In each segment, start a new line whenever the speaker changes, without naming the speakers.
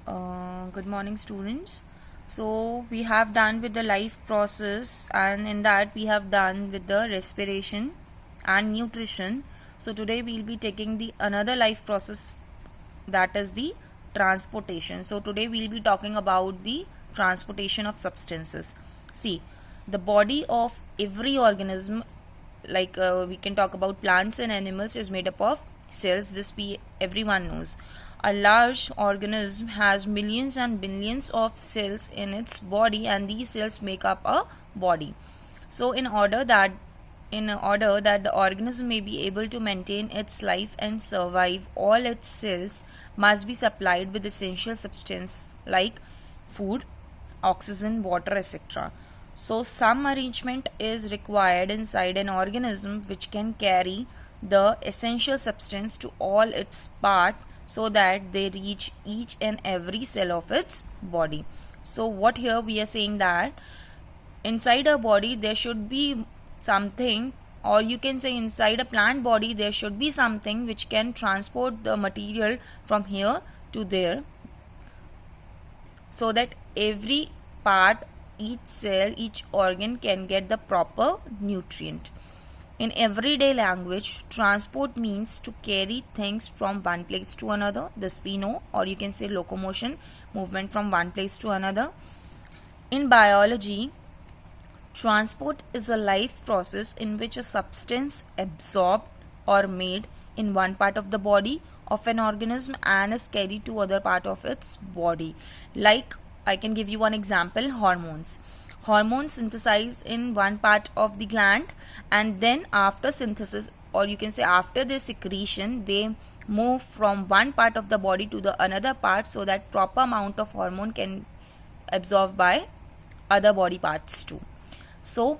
Good morning, students. So we have done with the life process, and in that we have done with the respiration and nutrition. So today we'll be taking the another life process, that is the transportation. So today we'll be talking about the transportation of substances. See, the body of every organism, like we can talk about plants and animals, is made up of cells. This everyone knows. A large organism has millions and billions of cells in its body, and these cells make up a body. So in order that the organism may be able to maintain its life and survive, all its cells must be supplied with essential substance like food, oxygen, water, etc. So some arrangement is required inside an organism which can carry the essential substance to all its parts so that they reach each and every cell of its body. So what here we are saying that inside a body there should be something, or you can say inside a plant body there should be something which can transport the material from here to there, so that every part, each cell, each organ can get the proper nutrient. In everyday language, transport means to carry things from one place to another. This we know, or you can say locomotion, movement from one place to another. In biology, transport is a life process in which a substance absorbed or made in one part of the body of an organism and is carried to other part of its body. Like, I can give you one example: hormones. Hormones synthesize in one part of the gland, and then after synthesis, or you can say after their secretion, they move from one part of the body to the another part, so that proper amount of hormone can absorb by other body parts too. So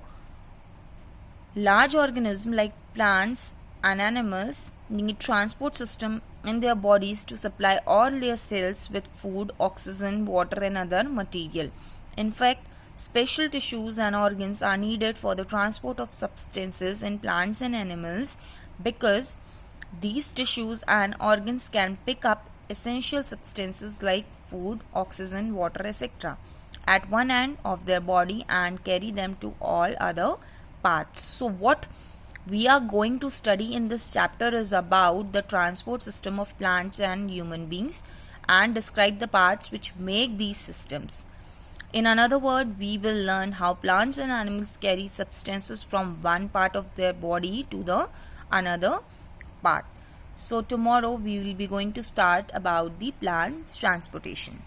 large organisms like plants and animals need transport system in their bodies to supply all their cells with food, oxygen, water and other material. In fact, special tissues and organs are needed for the transport of substances in plants and animals, because these tissues and organs can pick up essential substances like food, oxygen, water, etc. at one end of their body and carry them to all other parts. So what we are going to study in this chapter is about the transport system of plants and human beings, and describe the parts which make these systems. In another word, we will learn how plants and animals carry substances from one part of their body to the another part. So tomorrow we will be going to start about the plants transportation.